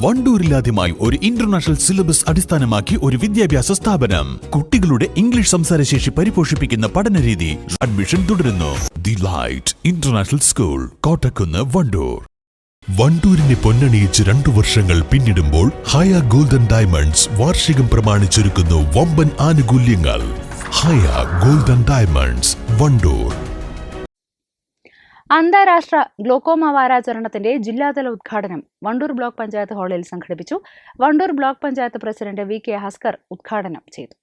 വണ്ടൂരിലാദ്യമായി ഒരു international syllabus അടിസ്ഥാനമാക്കി ഒരു വിദ്യാഭ്യാസ സ്ഥാപനം. കുട്ടികളുടെ ഇംഗ്ലീഷ് സംസാരശേഷി പരിപോഷിപ്പിക്കുന്ന പഠനരീതി. അഡ്മിഷൻ തുടരുന്നു. The light international school, Kottakkunnu, Wandoor. വണ്ടൂരിനെ പൊന്നണിയിച്ച് 2 വർഷങ്ങൾ പിന്നിടുമ്പോൾ ഹയ ഗോൾഡൻ ഡയമണ്ട്സ് വാർഷികം പ്രമാണിച്ചൊരുക്കുന്നു വമ്പൻ ആനുകൂല്യങ്ങൾ. ഹയ ഗോൾഡൻ ഡയമണ്ട്സ്, വണ്ടൂർ. അന്താരാഷ്ട്ര ഗ്ലോക്കോമ വാരാചരണത്തിന്റെ ജില്ലാതല ഉദ്ഘാടനം വണ്ടൂർ ബ്ലോക്ക് പഞ്ചായത്ത് ഹാളിൽ സംഘടിപ്പിച്ചു. Wandoor block panchayat president VK Haskar ഉദ്ഘാടനം ചെയ്തു.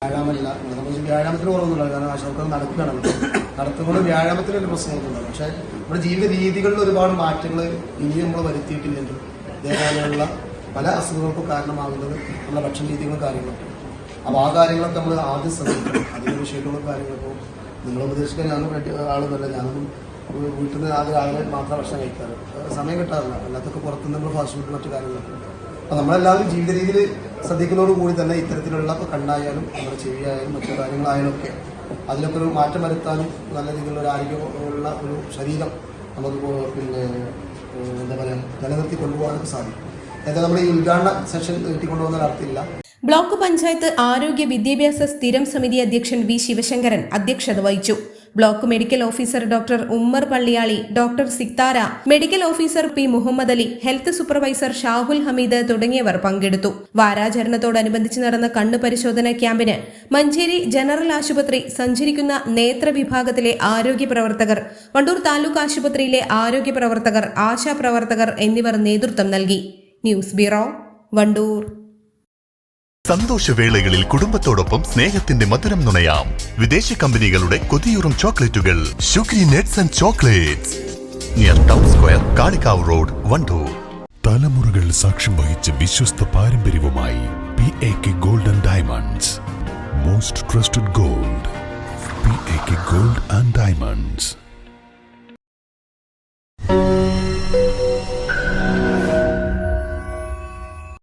വ്യായാമത്തിന് കുറവൊന്നുമില്ല, കാരണം ആശുപത്രി നടത്തുകൊണ്ട് വ്യായാമത്തിനൊരു പ്രശ്നമൊന്നുമില്ല. പക്ഷേ നമ്മുടെ ജീവിത രീതികളിൽ ഒരുപാട് മാറ്റങ്ങൾ ഇനി നമ്മൾ വരുത്തിയിട്ടില്ലെങ്കിൽ ഇതേപോലെയുള്ള പല അസുഖങ്ങൾക്കും കാരണമാകുന്നത് നമ്മുടെ ഭക്ഷണ രീതികളും കാര്യങ്ങളൊക്കെ. അപ്പോൾ ആ കാര്യങ്ങളൊക്കെ നമ്മൾ ആദ്യം ശ്രദ്ധിക്കണം. അതിൻ്റെ വിഷയങ്ങളും കാര്യങ്ങളൊക്കെ നിങ്ങൾ ഉപദേശിക്കാൻ ഞാനും ആളൊന്നുമല്ല. ഞാനൊന്നും വീട്ടിൽ നിന്ന് രാവിലെ മാത്രം ഭക്ഷണം കഴിക്കാറ്, സമയം കിട്ടാറില്ല. അല്ലാത്തൊക്കെ പുറത്തുനിന്ന് നമ്മൾ ഫാസ്റ്റ് ഫുഡ് മറ്റു കാര്യങ്ങളൊക്കെ. അപ്പോൾ നമ്മളെല്ലാവരും ജീവിത രീതിയിൽ ശ്രദ്ധിക്കുന്നതോടുകൂടി തന്നെ ഇത്തരത്തിലുള്ള കണ്ണായാലും നമ്മുടെ ചെവിയായാലും മറ്റു കാര്യങ്ങളായാലും ഒക്കെ അതിലൊക്കെ ഒരു മാറ്റം വരുത്താനും നല്ല രീതിയിലുള്ള ഒരു ആരോഗ്യമുള്ള ഒരു ശരീരം നമുക്ക് എന്താ പറയുക നിലനിർത്തി കൊണ്ടുപോകാനൊക്കെ സാധിക്കും. അതായത് നമ്മൾ ഈ ഉദ്ഘാടന സെഷൻ നീട്ടിക്കൊണ്ടുപോകുന്ന അർത്ഥമില്ല. ബ്ലോക്ക് പഞ്ചായത്ത് ആരോഗ്യ വിദ്യാഭ്യാസ സ്ഥിരം സമിതി അധ്യക്ഷൻ V ശിവശങ്കരൻ അധ്യക്ഷത വഹിച്ചു. Block medical officer doctor Ummer Palliyali, doctor Sikthara, medical officer P Muhammad Ali, health supervisor Shahul Hameed തുടങ്ങിയവർ പങ്കെടുത്തു. വാരാചരണത്തോടനുബന്ധിച്ച് നടന്ന കണ്ണു പരിശോധന ക്യാമ്പിന് മഞ്ചേരി ജനറൽ ആശുപത്രി, സഞ്ചരിക്കുന്ന നേത്ര വിഭാഗത്തിലെ ആരോഗ്യ പ്രവർത്തകർ, വണ്ടൂർ താലൂക്ക് ആശുപത്രിയിലെ ആരോഗ്യ പ്രവർത്തകർ, ആശാ പ്രവർത്തകർ എന്നിവർ നേതൃത്വം നൽകി. News bureau, Wandoor. സന്തോഷവേളകളിൽ കുടുംബത്തോടൊപ്പം സ്നേഹത്തിന്റെ മധുരം നുണയാം. വിദേശ കമ്പനികളുടെ കൊതിയൂറും ചോക്ലേറ്റുകൾ sugary nets and chocolates, near town square, Kalikavu road, Wandoor. തലമുറകൾ സാക്ഷ്യം വഹിച്ച വിശ്വസ്ത പാരമ്പര്യവുമായി PAK golden diamonds, most trusted gold. PAK gold and diamonds.